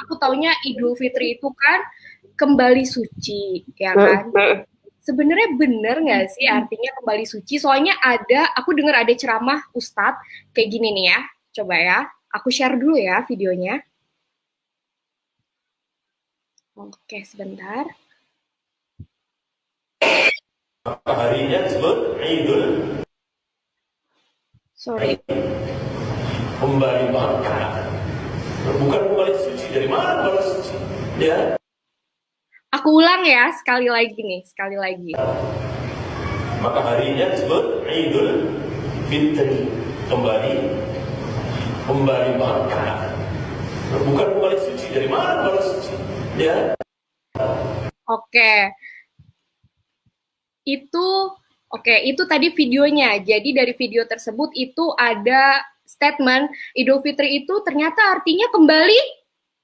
aku taunya Idul Fitri itu kan kembali suci, ya kan? Sebenarnya bener nggak sih artinya kembali suci? Soalnya aku dengar ada ceramah Ustadz kayak gini nih ya. Coba ya, aku share dulu ya videonya. Oke, sebentar. Harinya disebut Idul. Sorry. Kembali makan. Bukan kembali suci. Dari mana kembali suci? Ya. Aku ulang ya, sekali lagi nih, sekali lagi. Maka harinya disebut Idul Fitri. Kembali makan. Bukan kembali suci. Dari mana kembali suci? Ya. Oke. Itu tadi videonya. Jadi dari video tersebut itu ada statement Idul Fitri itu ternyata artinya kembali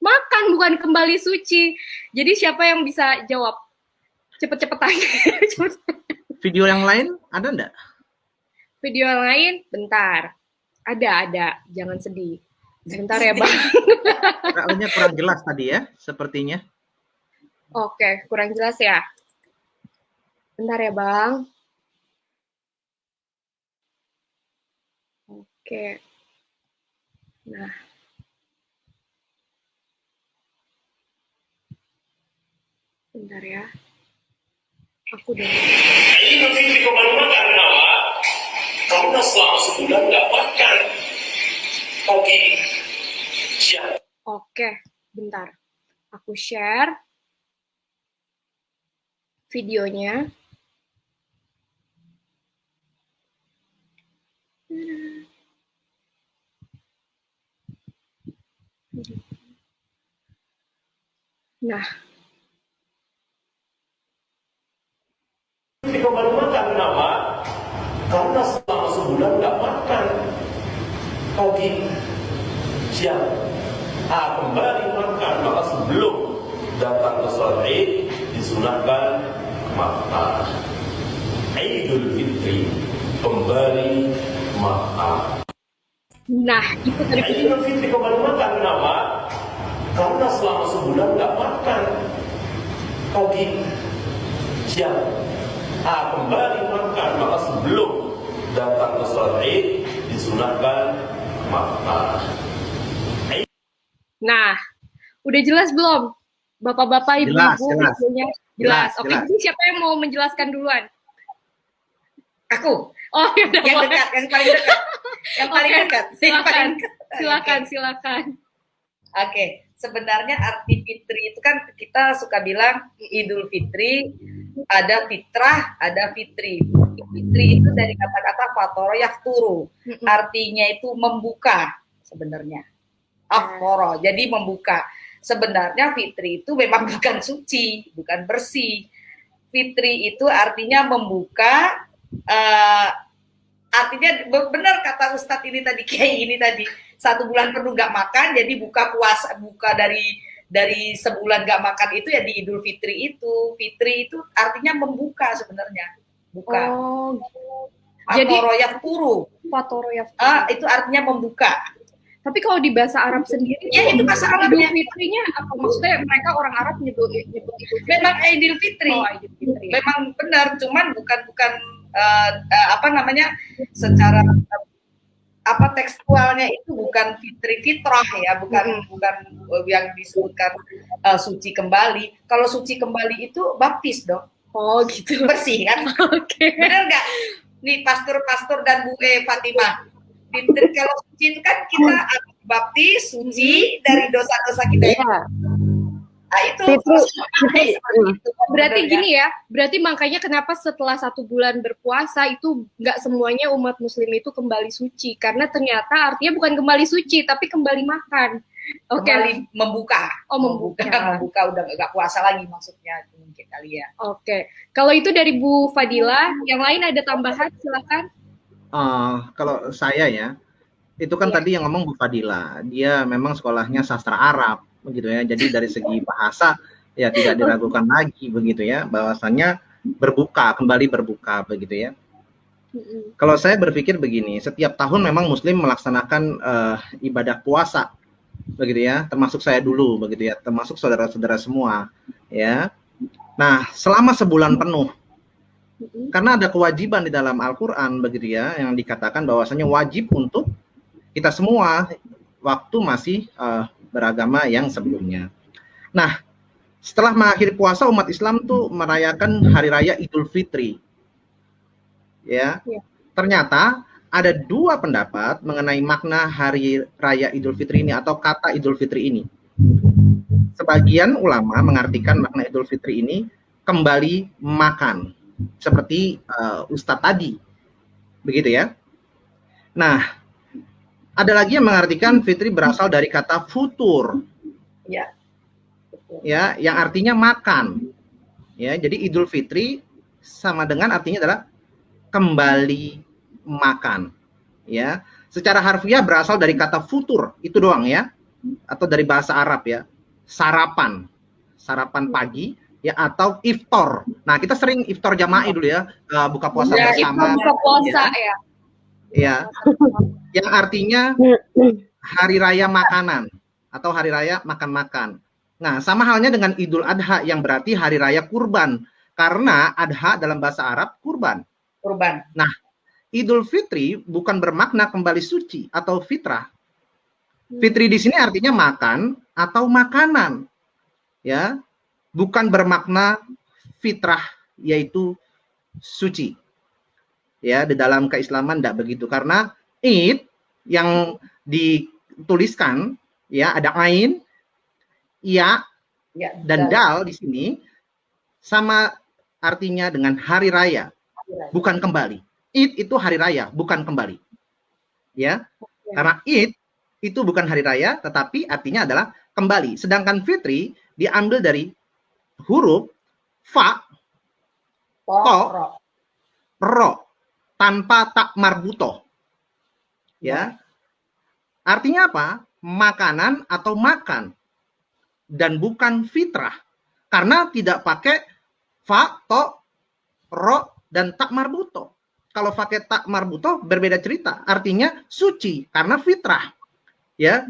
makan, bukan kembali suci. Jadi siapa yang bisa jawab? Cepet-cepetan. Video yang lain ada enggak? Video yang lain, bentar. Ada. Jangan sedih. Bentar ya, Bang. Kayaknya kurang jelas tadi ya, sepertinya. Oke, kurang jelas ya. Bentar ya, Bang. Oke. Nah. Bentar ya. Aku udah. Idul Fitri kembali makan kenapa? Karena selama sebulan nggak makan. Pagi, siang. Oke, bentar. Aku share videonya. Nah. Kembali makan kenapa? Karena selama sebulan nggak makan. Pagi, siang. Kembali makan, maka sebelum datang ke sholat Id disunahkan makan. Idul Fitri, kembali makan. Nah, itu tadi. Idul Fitri kembali makan kenapa? Karena selama sebulan nggak makan. Pagi, siang. Kembali makan, maka sebelum datang ke sholat Id disunahkan makan. Nah, udah jelas belum? Bapak-bapak, ibu-ibu, jelas. Oke, jadi siapa yang mau menjelaskan duluan? Aku. Oh, ya, yang dekat, yang paling dekat. Yang paling dekat. Silakan. Oke, sebenarnya arti fitri itu kan kita suka bilang Idul Fitri, ada fitrah, ada fitri. Fitri itu dari kata-kata fatoro yafturu. Artinya itu membuka sebenarnya. Aftoro, jadi membuka. Sebenarnya fitri itu memang bukan suci, bukan bersih. Fitri itu artinya membuka, artinya benar kata Ustadz ini tadi, kayak ini tadi, 1 bulan penuh nggak makan, jadi buka puasa, buka dari sebulan nggak makan itu ya di Idul Fitri itu. Fitri itu artinya membuka sebenarnya, buka. Oh, jadi Fatoro yafturu. Itu artinya membuka. Tapi kalau di bahasa Arab sendiri, ya itu bahasa Arabnya. Idul Fitrinya apa? Maksudnya mereka orang Arab nyebut Idul Fitri. Memang Idul Fitri. Oh, Idul Fitri. Memang benar, cuman bukan secara tekstualnya itu bukan fitri fitrah ya, bukan yang disebutkan suci kembali. Kalau suci kembali itu baptis dong. Oh gitu. Bersih kan? Oke. Benar nggak? Nih pastor dan Bu Fatimah. Fitri kalau suci itu kan kita baptis suci dari dosa-dosa kita. Ya. Nah, itu berarti gini ya, berarti makanya kenapa setelah 1 bulan berpuasa itu nggak semuanya umat muslim itu kembali suci, karena ternyata artinya bukan kembali suci tapi kembali makan. Kembali membuka. Membuka udah nggak puasa lagi maksudnya mungkin kali ya. Oke. Kalau itu dari Bu Fadila, yang lain ada tambahan silakan. Kalau saya ya, itu kan tadi yang ngomong Bu Fadila, dia memang sekolahnya sastra Arab begitu ya. Jadi dari segi bahasa ya tidak diragukan lagi begitu ya, bahwasannya kembali berbuka begitu ya. Kalau saya berpikir begini, setiap tahun memang Muslim melaksanakan ibadah puasa begitu ya, termasuk saya dulu, begitu ya, termasuk saudara-saudara semua, ya. Nah, selama sebulan penuh, karena ada kewajiban di dalam Al-Quran, begitu ya, yang dikatakan bahwasanya wajib untuk kita semua waktu masih beragama yang sebelumnya. Nah, setelah mengakhiri puasa, umat Islam tuh merayakan hari raya Idul Fitri. Ya, ternyata ada dua pendapat mengenai makna hari raya Idul Fitri ini atau kata Idul Fitri ini. Sebagian ulama mengartikan makna Idul Fitri ini kembali makan, seperti Ustadz tadi, begitu ya. Nah, ada lagi yang mengartikan fitri berasal dari kata futur, Ya. ya, yang artinya makan. Ya, jadi Idul Fitri sama dengan artinya adalah kembali makan. Ya, secara harfiah berasal dari kata futur, itu doang ya, atau dari bahasa Arab ya, sarapan pagi ya, atau iftar. Nah, kita sering iftar jama'i dulu ya, buka puasa Ya, bersama. buka puasa ya. Ya, yang artinya hari raya makanan atau hari raya makan-makan. Nah, sama halnya dengan Idul Adha yang berarti hari raya kurban, karena adha dalam bahasa Arab kurban. Kurban. Nah, Idul Fitri bukan bermakna kembali suci atau fitrah. Fitri di sini artinya makan atau makanan. Ya, bukan bermakna fitrah yaitu suci. Ya, di dalam keislaman tidak begitu, karena id yang dituliskan ya ada ain, ya, dan dal di sini sama artinya dengan hari raya, bukan kembali. Id itu hari raya, bukan kembali. Ya, karena id itu bukan hari raya, tetapi artinya adalah kembali. Sedangkan fitri diambil dari huruf fa, to, ro, tanpa tak marbuto. Ya. Artinya apa? Makanan atau makan. Dan bukan fitrah. Karena tidak pakai fa, to, ro, dan tak marbuto. Kalau pakai tak marbuto berbeda cerita. Artinya suci karena fitrah. Ya.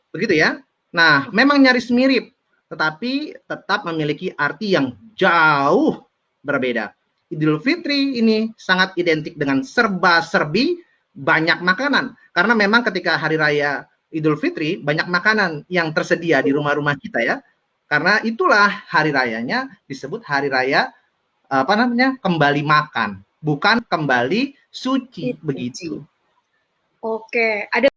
Begitu ya. Nah, memang nyaris mirip, tetapi tetap memiliki arti yang jauh berbeda. Idul Fitri ini sangat identik dengan serba-serbi, banyak makanan. Karena memang ketika hari raya Idul Fitri, banyak makanan yang tersedia di rumah-rumah kita ya. Karena itulah hari rayanya disebut hari raya kembali makan, bukan kembali suci begitu. Oke, ada